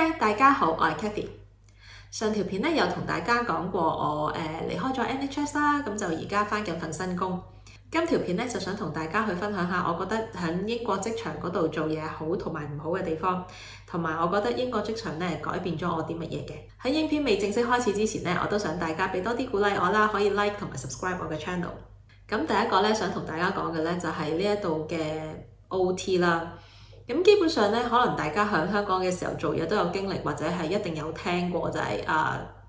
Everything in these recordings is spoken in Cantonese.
Hi，大家好，我係 Kathy。上條片咧有同大家講過我離開咗 NHS 啦，咁就而家返緊份新工。今條片咧就想同大家去分享下，我覺得喺英國職場嗰度做嘢好同埋唔好嘅地方，同埋我覺得英國職場咧改變咗我啲乜嘢嘅。喺影片未正式開始之前咧，我都想大家俾多啲鼓勵我啦，可以 like 同埋 subscribe 我嘅 channel。咁第一個咧想同大家講嘅咧就係呢一度嘅 OT 啦。咁基本上咧，可能大家喺香港嘅時候做嘢都有經歷，或者係一定有聽過，就係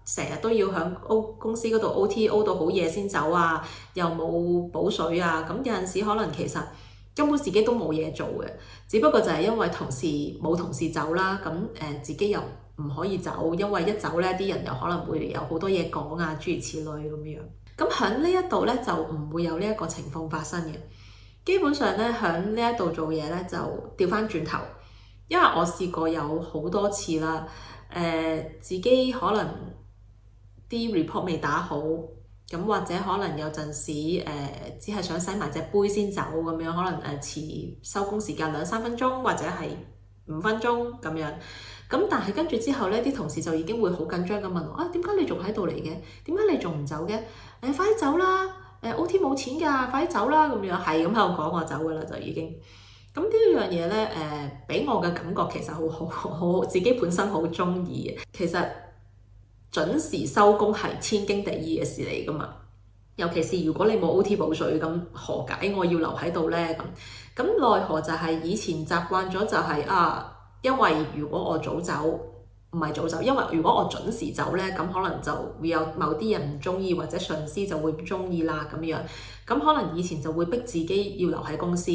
成日都要喺公司嗰度 OT 到好夜先走啊，又冇補水啊。咁有陣時可能其實根本自己都冇嘢做嘅，只不過就係因為冇同事走啦，咁自己又唔可以走，因為一走咧啲人又可能會有好多嘢講啊，諸如此類咁樣。咁喺呢一度咧就唔會有呢一個情況發生嘅。基本上咧，喺呢一度做嘢咧就調翻轉頭，因為我試過有好多次啦，自己可能啲 report 未打好，咁或者可能有陣時只係想洗埋隻杯先走咁樣，可能遲收工時間2-3分鐘或者係5分鐘咁樣。咁但係跟住之後咧，啲同事就已經會好緊張咁問我點解你仲喺度嚟嘅？點解你仲唔走嘅？快啲走啦！OT 冇錢㗎，快啲走啦！咁樣係咁喺度講我走㗎啦，就已經。咁呢樣嘢咧，俾我嘅感覺其實好，自己本身好中意嘅。其實準時收工係天經地義嘅事嚟㗎嘛。尤其是如果你冇 OT 補水，咁何解我要留喺度咧？咁奈何就係以前習慣咗就係因為如果我早走，唔係早走，因為如果我準時走咧，咁可能就會有某啲人唔中意，或者上司就會唔中意啦咁樣。咁可能以前就會逼自己要留喺公司。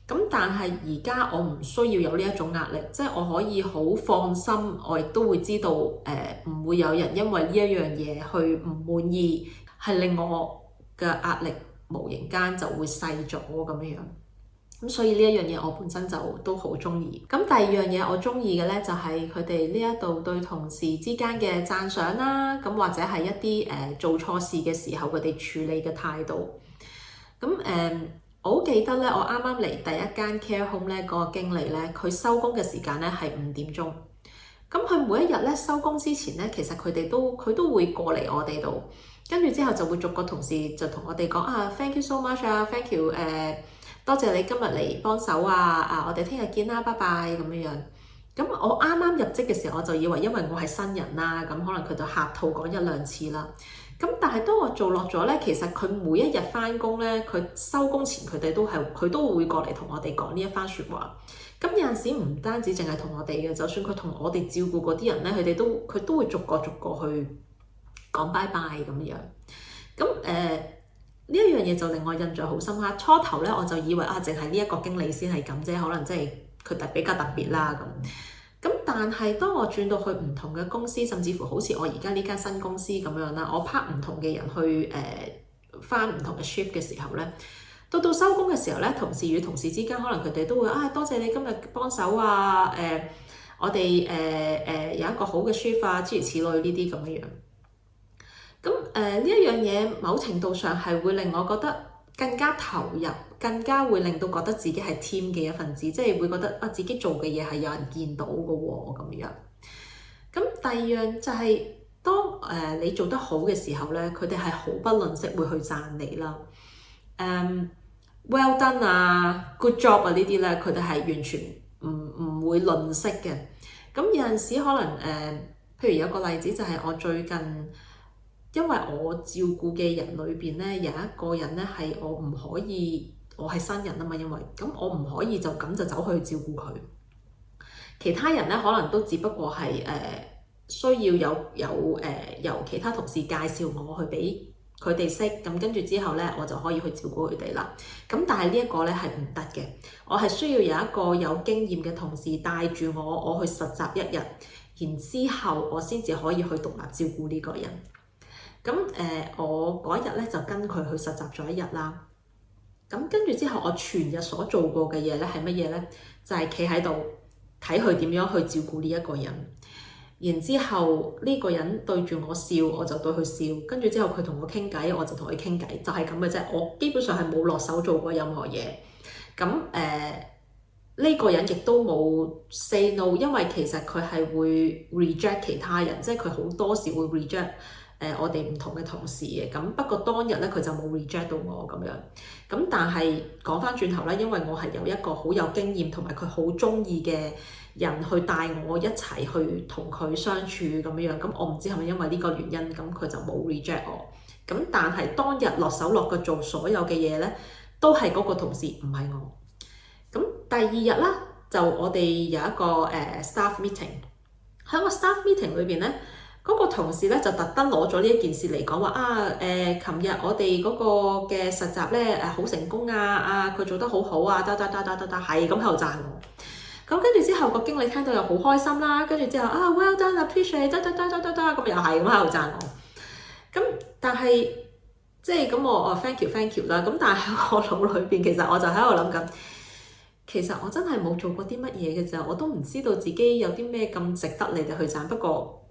咁但係而家我唔需要有呢一種壓力，即係我可以好放心，我亦都會知道唔會有人因為呢一樣嘢去唔滿意，係令我嘅壓力無形間就會細咗咁樣。咁所以呢一樣嘢我本身就都好中意。咁第二樣嘢我中意嘅咧就係佢哋呢一度對同事之間嘅讚賞啦，咁或者係一啲做錯事嘅時候佢哋處理嘅態度。咁我好記得咧，我啱啱嚟第一間 care home 咧，嗰個經理咧，佢收工嘅時間咧係5點鐘。咁佢每一日咧收工之前咧，其實佢都會過嚟我哋度，跟住之後就會逐個同事就同我哋講thank you so much thank you 多謝你今日嚟幫手我哋聽日見啦，拜拜咁樣樣。咁我啱啱入職嘅時候，我就以為因為我係新人啦，咁可能佢就客套講1-2次啦。咁但係當我做落咗咧，其實佢每一日返工咧，佢收工前佢都會過嚟同我哋講呢一番説話。咁有陣時唔單止淨係同我哋嘅，就算佢同我哋照顧嗰啲人咧，佢都會逐個去講拜拜咁樣。咁呢一樣嘢就令我印象好深刻。初頭咧我就以為淨係呢一個經理先係咁啫，可能即係佢比較特別啦咁。咁但係當我轉到去唔同嘅公司，甚至乎好似我而家呢間新公司咁樣啦，我拍唔同嘅人去返唔同嘅 shift 嘅時候咧，到收工嘅時候咧，同事與同事之間可能佢哋都會多謝你今日幫手我哋有一個好嘅 shift 諸如此類呢啲咁樣。咁呢一樣嘢某程度上係會令我覺得更加投入，更加會令到覺得自己係 team 嘅一份子，即係會覺得自己做嘅嘢係有人見到嘅喎咁樣。咁第二樣就係當你做得好嘅時候咧，佢哋係毫不吝嗇會去讚你啦。Well done good job 呢啲咧，佢哋係完全唔會吝嗇嘅。咁有陣時可能譬如有個例子就係我最近。因為我照顧嘅人裏邊咧，有一個人咧係我唔可以，我係新人啊嘛，因為咁我唔可以就咁就走去照顧佢。其他人咧可能都只不過係需要由其他同事介紹我去俾佢哋識，咁跟住之後咧我就可以去照顧佢哋啦。咁但係呢一個咧係唔得嘅，我係需要有一個有經驗嘅同事帶住我去實習1日，然之後我先至可以去獨立照顧呢個人。咁我嗰日咧就跟佢去實習咗1日啦。咁跟住之後，我全日所做過嘅嘢咧係乜嘢咧？就係企喺度睇佢點樣去照顧呢一個人。然之後呢個人對住我笑，我就對佢笑。跟住之後佢同我傾偈，我就同佢傾偈，就係咁嘅啫。我基本上係冇落手做過任何嘢。咁呢個人亦都冇 say no，因為其實佢係會 reject 其他人，即係佢好多時會 reject 我哋唔同嘅同事嘅。咁不過當日咧佢就冇 reject 到我咁樣。咁但係講翻轉頭咧，因為我係有一個好有經驗同埋佢好中意嘅人去帶我一齊去同佢相處咁樣。咁我唔知係咪因為呢個原因，咁佢就冇 reject 我。咁但係當日落手落腳做所有嘅嘢咧，都係嗰個同事，唔係我。咁第二日啦，就我哋有一個staff meeting。喺個 staff meeting 裏邊咧，嗰個同事咧就特登攞咗呢一件事嚟講話琴日我哋嗰個嘅實習咧好成功啊！佢做得好好啊！係咁喺度讚我。咁跟住之後個經理聽到又好開心啦，跟住之後well done appreciate 咁又係咁喺度讚我。咁但係即係咁我thank you 啦。咁但係喺我腦裏邊，其實我就喺度諗緊。其實我真係冇做過啲乜嘢嘅咋，我都唔知道自己有啲咩咁值得你哋去讚。不過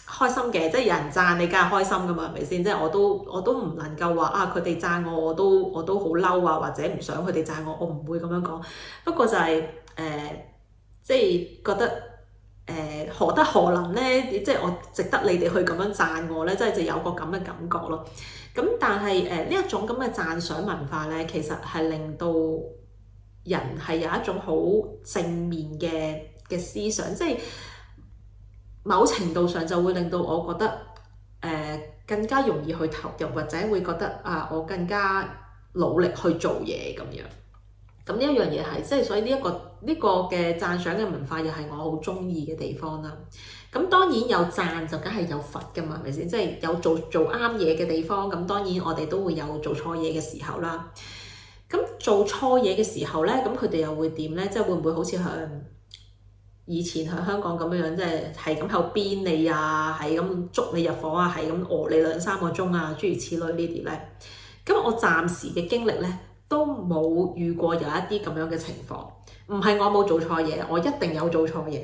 開心嘅，即係有人讚你，梗係開心噶嘛，係咪先？即係我都唔能夠話佢哋讚我，我都好嬲啊，或者唔想佢哋讚我，我唔會咁樣講。不過就係即係覺得何德何能咧？即係我值得你哋去咁樣讚我咧，即係就有個咁嘅感覺咯。咁但係呢一種咁嘅讚賞文化咧，其實係令到人係有一種好正面嘅思想，即係某程度上就會令到我覺得更加容易去投入，或者會覺得我更加努力去做嘢咁樣。咁呢一樣嘢係即係，所以呢個嘅讚賞嘅文化又係我好中意嘅地方啦。咁當然有讚就梗係有罰㗎嘛，係咪先？即係有做啱嘢嘅地方，咁當然我哋都會有做錯嘢嘅時候啦。咁做錯嘢嘅時候咧，咁佢哋又會點咧？即係會唔會好似以前喺香港咁樣，即係咁喺度鞭你啊，係咁捉你入房啊，係咁餓你2-3個鐘啊，諸如此類呢啲咧。咁我暫時嘅經歷咧，都冇遇過有一啲咁樣嘅情況。唔係我冇做錯嘢，我一定有做錯嘢。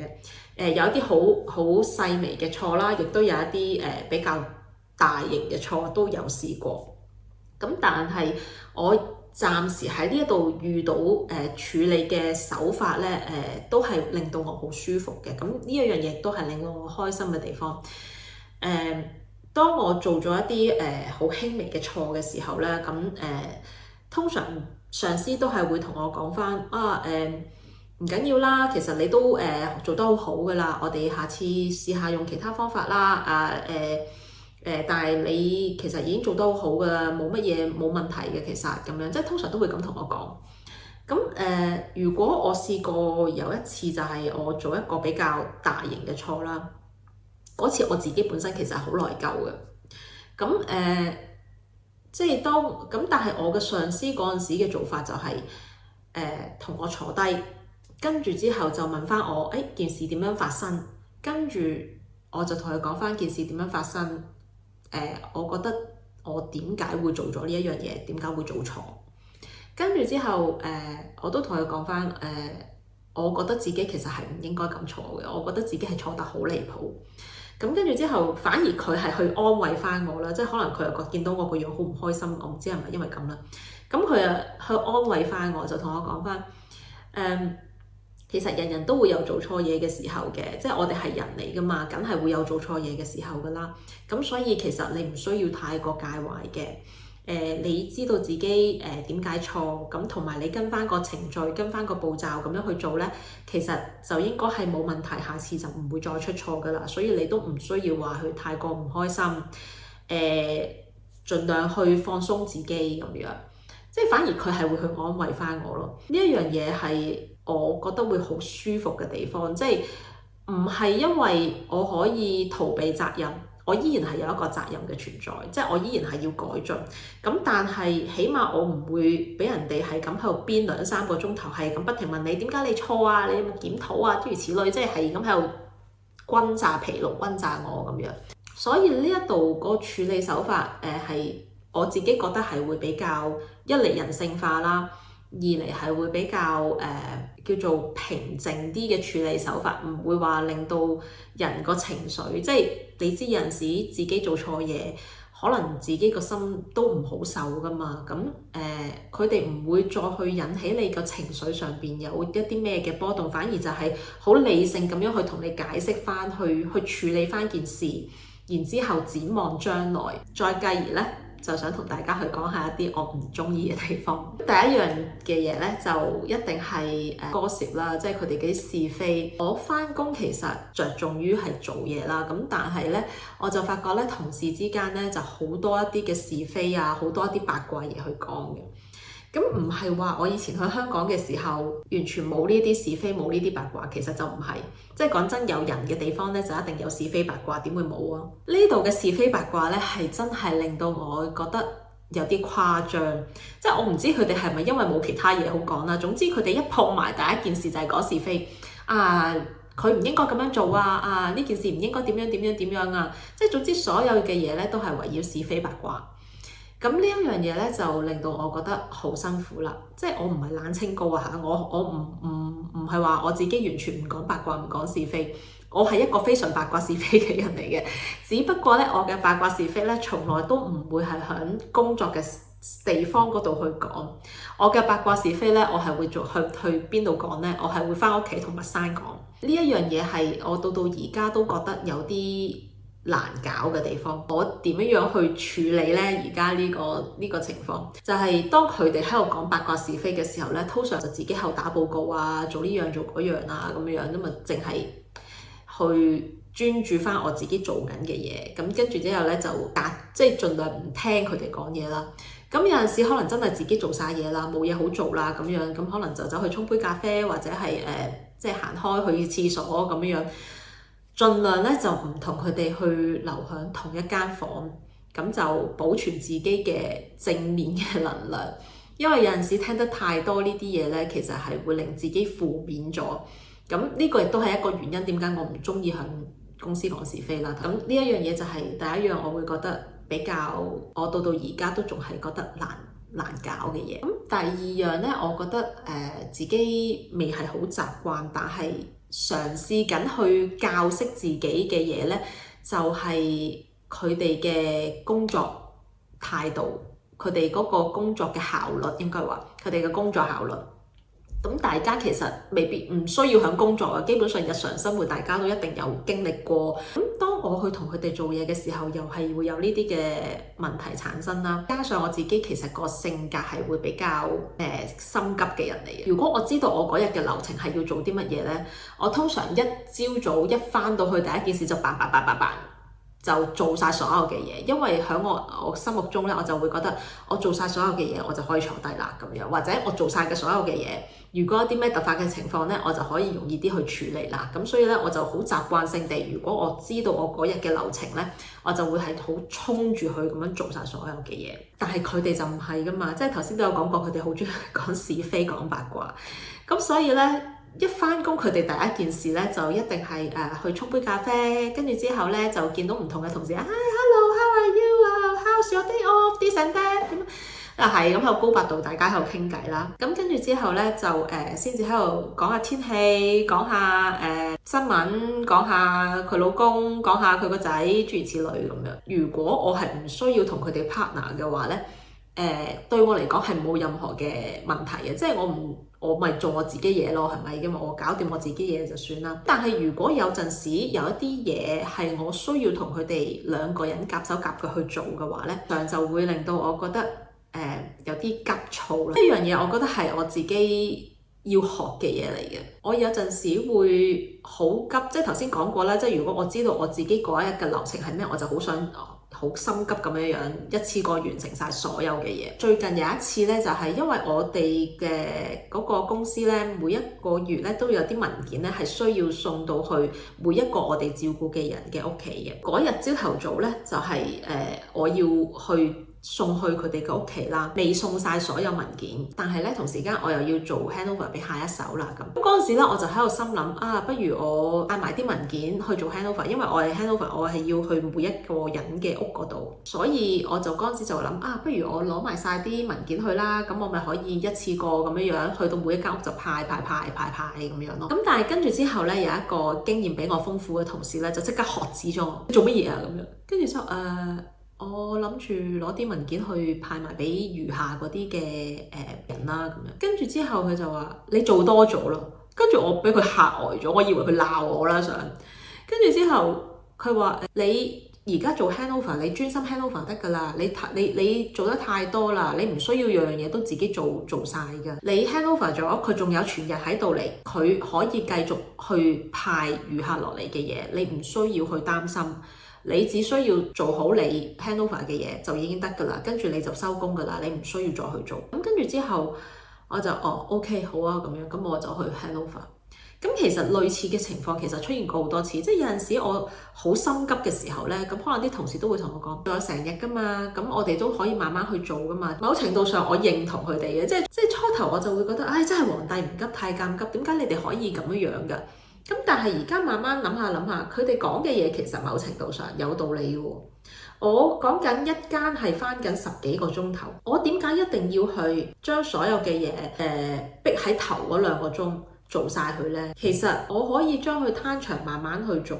有一啲好細微嘅錯啦，亦都有一啲比較大型嘅錯都有試過。咁但係我暫時喺呢一度遇到處理嘅手法咧，都係令到我好舒服嘅。咁呢一樣嘢都係令到我開心嘅地方。當我做咗一啲好輕微嘅錯嘅時候咧，咁通常上司都係會同我講返唔緊要啦，其實你都做得好好㗎啦，我哋下次試下用其他方法啦。但係你其實已經做得好好㗎啦，冇乜嘢冇問題嘅，其實咁樣即係通常都會咁同我講。咁如果我試過有一次就係我做一個比較大型嘅錯啦，嗰次我自己本身其實係好內疚嘅。咁即係但係我嘅上司嗰陣時嘅做法就係同我坐低，跟住之後就問翻我件事點樣發生，跟住我就同佢講翻件事點樣發生。我覺得我點解會做咗呢一樣嘢，點解會做錯？跟住之後我都同佢講翻我覺得自己其實係唔應該咁錯嘅，我覺得自己係錯得好離譜。咁跟住之後，反而佢係去安慰翻我啦，即係可能佢又見到我個樣好唔開心，我唔知係咪因為咁啦。咁佢又去安慰翻我，就同我講翻其實人人都會有做錯嘢嘅時候嘅，即係我哋係人嚟噶嘛，梗係會有做錯嘢嘅時候噶啦。咁所以其實你唔需要太過介懷嘅。你知道自己點解錯，咁同埋你跟翻個程序，跟翻個步驟咁樣去做咧，其實就應該係冇問題，下次就唔會再出錯噶啦。所以你都唔需要話佢太過唔開心，盡量去放鬆自己咁樣。即係反而佢係會去安慰翻我咯。呢一樣嘢係我覺得會好舒服嘅地方，即係唔係因為我可以逃避責任，我依然係有一個責任嘅存在，即係我依然係要改進。咁但係起碼我唔會俾人哋係咁喺度鞭2-3個鐘頭，係咁不停問你點解你錯啊，你有冇檢討啊，諸如此類，即係咁喺度轟炸疲勞、轟炸我咁樣。所以呢一度個處理手法係我自己覺得係會比較一嚟人性化啦，二嚟係會比較叫做平靜啲嘅處理手法，唔會話令到人個情緒，即係你知有陣時自己做錯嘢，可能自己個心都唔好受噶嘛。咁佢哋唔會再去引起你個情緒上邊有一啲咩嘅波動，反而就係好理性咁樣去同你解釋翻，去處理翻件事，然之後展望將來，再繼而咧就想同大家去講下一啲我唔中意嘅地方。第一樣嘅嘢咧就一定係gossip啦，即係佢哋嗰啲是非。我翻工其實着重於係做嘢啦，咁但係咧我就發覺咧同事之間咧就好多一啲嘅是非啊，好多一啲八卦嘢去講嘅。咁唔係話我以前去香港嘅時候完全冇呢啲是非，冇呢啲八卦，其實就唔係。即係講真，有人嘅地方咧就一定有是非八卦，點會冇啊？呢度嘅是非八卦咧係真係令到我覺得有啲誇張。即係我唔知佢哋係咪因為冇其他嘢好講啦。總之佢哋一碰埋第一件事就係講是非啊，佢唔應該咁樣做啊，呢件事唔應該點樣啊。即係總之所有嘅嘢咧都係圍繞是非八卦。咁呢一樣嘢咧就令到我覺得好辛苦啦，即係我唔係冷清高啊嚇，我唔係話我自己完全唔講八卦唔講是非，我係一個非常八卦是非嘅人嚟嘅，只不過咧我嘅八卦是非咧從來都唔會係喺工作嘅地方嗰度去講，我嘅八卦是非咧我係會去邊度講咧？我係會返屋企同密山講。呢一樣嘢係我到而家都覺得有啲難搞嘅地方。我點樣去處理呢？而家呢個情況就係當佢哋喺度講八卦是非嘅時候呢，通常就自己喺度打報告啊，做呢樣做嗰樣啊咁樣，咁啊淨係去專注翻我自己做緊嘅嘢。咁跟住之後呢，就即係盡量唔聽佢哋講嘢啦。咁有陣時可能真係自己做晒嘢啦，冇嘢好做啦咁樣，咁可能就走去沖杯咖啡或者係即係行開去廁所咁樣。盡量咧就唔同佢哋去留喺同一間房，咁就保存自己嘅正面嘅能量。因為有陣時聽得太多呢啲嘢咧，其實係會令自己負面咗。咁呢個亦都係一個原因，點解我唔中意喺公司講是非啦。咁呢一樣嘢就係第一樣，我會覺得比較我到而家都仲係覺得難搞嘅嘢。咁第二樣咧，我覺得自己未係好習慣，但係嘗試緊去教識自己嘅嘢咧，就係佢哋嘅工作態度，佢哋嗰個工作嘅效率，應該話佢哋嘅工作效率。咁大家其實未必唔需要喺工作啊，基本上日常生活大家都一定有經歷過。咁當我去同佢哋做嘢嘅時候，又係會有呢啲嘅問題產生啦。加上我自己其實個性格係會比較心急嘅人嚟嘅。如果我知道我嗰日嘅流程係要做啲乜嘢咧，我通常一朝早一返到去第一件事就辦就做晒所有嘅嘢，因為喺我心目中咧，我就會覺得我做晒所有嘅嘢，我就可以坐低啦咁樣，或者我做晒嘅所有嘅嘢，如果有啲咩突發嘅情況咧，我就可以容易啲去處理啦。咁所以咧，我就好習慣性地，如果我知道我嗰日嘅流程咧，我就會係好衝住去咁樣做晒所有嘅嘢。但係佢哋就唔係噶嘛，即係頭先都有講過，佢哋好中意講是非、講八卦。咁所以咧，一返工佢哋第一件事咧就一定係去沖杯咖啡，跟住之後咧就見到唔同嘅同事，Hi，hello，how are you？How's your day off？This and that 咁啊，係咁喺度高八度，大家喺度傾偈啦。咁跟住之後咧就先至喺度講下天氣，講下新聞，講下佢老公，講下佢個仔，諸如此類咁樣。如果我係唔需要同佢哋 partner 嘅話咧，對我嚟講係冇任何嘅問題嘅，即係我咪做我自己嘢咯，係咪？因為我搞掂我自己嘢就算啦。但係如果有陣時有一啲嘢係我需要同佢哋兩個人夾手夾腳去做嘅話咧，就會令到我覺得有啲急躁啦。呢樣嘢我覺得係我自己要學嘅嘢嚟嘅。我有陣時會好急，即係頭先講過啦，即係如果我知道我自己嗰一日嘅流程係咩，我就好想好心急咁樣一次過完成晒所有嘅嘢。最近有一次咧，就係因為我哋嘅嗰個公司咧，每一個月咧都有啲文件咧係需要送到去每一個我哋照顧嘅人嘅屋企嘅。嗰日朝頭早咧就係我要去送去佢哋嘅屋企啦，未送晒所有文件，但係咧同時間我又要做 handover 俾下一手啦。咁嗰陣時咧我就喺度心諗不如我帶埋啲文件去做 handover，因為我係 handover，我係要去每一個人嘅屋嗰度，所以我就嗰陣時就諗不如我攞埋晒啲文件去啦，咁我咪可以一次過咁樣去到每一間屋就派咁樣咯。咁但係跟住之後咧，有一個經驗比我豐富嘅同事咧就即刻喝止咗我，做乜嘢啊咁樣，跟住之後我諗住攞啲文件去派埋俾餘下嗰啲嘅人啦，咁樣。跟住之後佢就話你做多咗咯，跟住我俾佢嚇呆咗，我以為佢鬧我啦想。跟住之後佢話你而家做 handover， 你專心 handover 得㗎啦，你做得太多啦，你唔需要樣樣嘢都自己做晒㗎。你 handover 咗，佢仲有全日喺度嚟，佢可以繼續去派餘下落嚟嘅嘢，你唔需要去擔心。你只需要做好你 handover 嘅嘢就已經得㗎啦，跟住你就收工㗎啦，你唔需要再去做。咁跟住之後我就OK 好啊咁樣，咁我就去 handover。咁其實類似嘅情況其實出現過好多次，即係有陣時我好心急嘅時候咧，咁可能啲同事都會同我講，仲有成日㗎嘛，咁我哋都可以慢慢去做㗎嘛。某程度上我認同佢哋嘅，即係初頭我就會覺得，真係皇帝唔急太監急，點解你哋可以咁樣㗎？咁但係而家慢慢諗下，佢哋講嘅嘢其實某程度上有道理喎。我講緊一間係返緊10幾個鐘頭，我點解一定要去將所有嘅嘢逼喺頭嗰2個鐘做晒佢呢？其實我可以將佢攤長慢慢去做。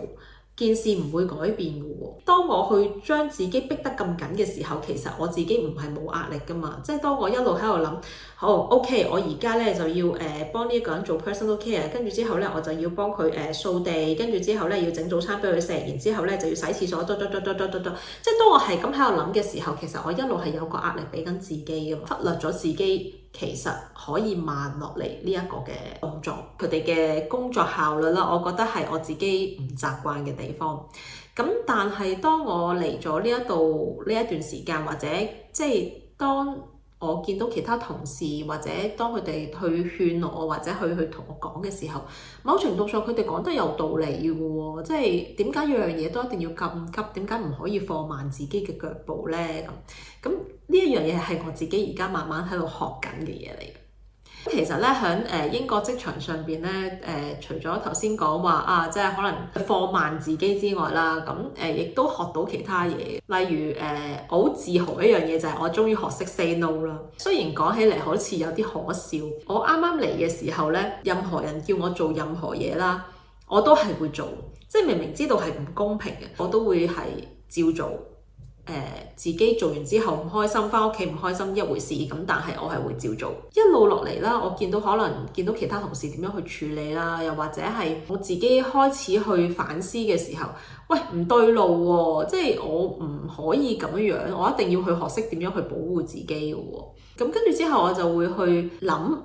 件事唔會改變嘅喎。當我去將自己逼得咁緊嘅時候，其實我自己唔係冇壓力㗎嘛。即係當我一路喺度諗，好 OK， 我而家咧就要幫呢一個人做 personal care， 跟住之後咧我就要幫佢掃地，跟住之後咧要整早餐俾佢食，然之後咧就要洗廁所，即係當我係咁喺度諗嘅時候，其實我一路係有個壓力俾緊自己㗎嘛，忽略咗自己其實可以慢落嚟呢一個嘅動作，佢哋嘅工作效率啦，我覺得係我自己唔習慣嘅地方。咁但係當我嚟咗呢一度呢一段時間，或者即係當我見到其他同事，或者當佢哋去勸我，或者去同我講嘅時候，某程度上佢哋講得有道理嘅喎，即係點解樣嘢都一定要咁急？點解唔可以放慢自己嘅腳步呢？咁呢一樣嘢係我自己而家慢慢喺度學緊嘅嘢嚟嘅。其實咧喺英國職場上邊咧，除咗頭先講話即係可能放慢自己之外啦，咁亦都學到其他嘢。例如我好自豪一樣嘢就係我終於學識 say no 啦。雖然講起嚟好似有啲可笑，我啱啱嚟嘅時候咧，任何人叫我做任何嘢啦，我都係會做，即係明明知道係唔公平嘅，我都會係照做。自己做完之後唔開心，返屋企唔開心一回事，咁但係我係會照做。一路落嚟啦，我見到其他同事點樣去處理啦，又或者係我自己開始去反思嘅時候，喂，唔對路喎，即係我唔可以咁樣，我一定要去學識點樣去保護自己嘅喎。咁跟住之後我就會去諗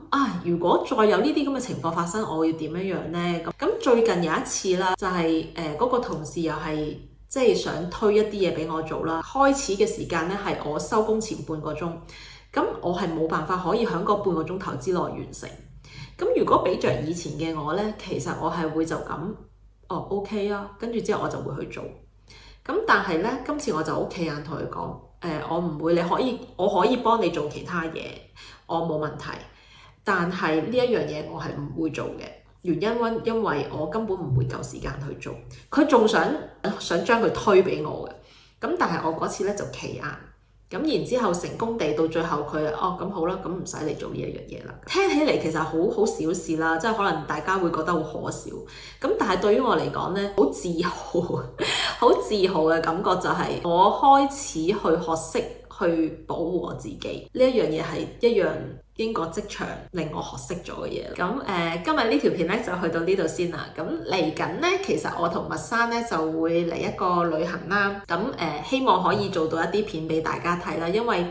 如果再有呢啲咁嘅情況發生，我要點樣呢？咁最近有一次啦，就係嗰個同事又係即係想推一啲嘢俾我做啦。開始嘅時間咧係我收工前半個鐘，咁我係冇辦法可以喺個半個鐘頭之內完成。咁如果比着以前嘅我咧，其實我係會就咁OK啊，跟住之後我就會去做。咁但係咧，今次我就好企硬同佢講，我唔會，我可以幫你做其他嘢，我冇問題。但係呢一樣嘢我係唔會做嘅。原因為我根本唔會夠時間去做，佢仲想將佢推俾我嘅，咁但係我嗰次咧就企硬，咁然之後成功地到最後佢咁好啦，咁唔使你做呢一樣嘢啦。聽起嚟其實好小事啦，即係可能大家會覺得好可笑，咁但係對於我嚟講咧，好自豪嘅感覺就係我開始去學識去保護我自己，呢一樣嘢係一樣英國職場令我學識咗嘅嘢。咁今日呢條片咧就去到呢度先啦。咁嚟緊咧，其實我同麥珊咧就會嚟一個旅行啦。咁希望可以做到一啲片俾大家睇啦，因為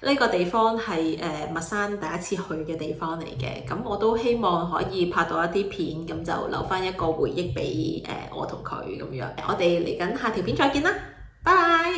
呢個地方係麥珊第一次去嘅地方嚟嘅。咁我都希望可以拍到一啲片，咁就留翻一個回憶俾我同佢咁樣。我哋嚟緊下條片再見啦，拜拜。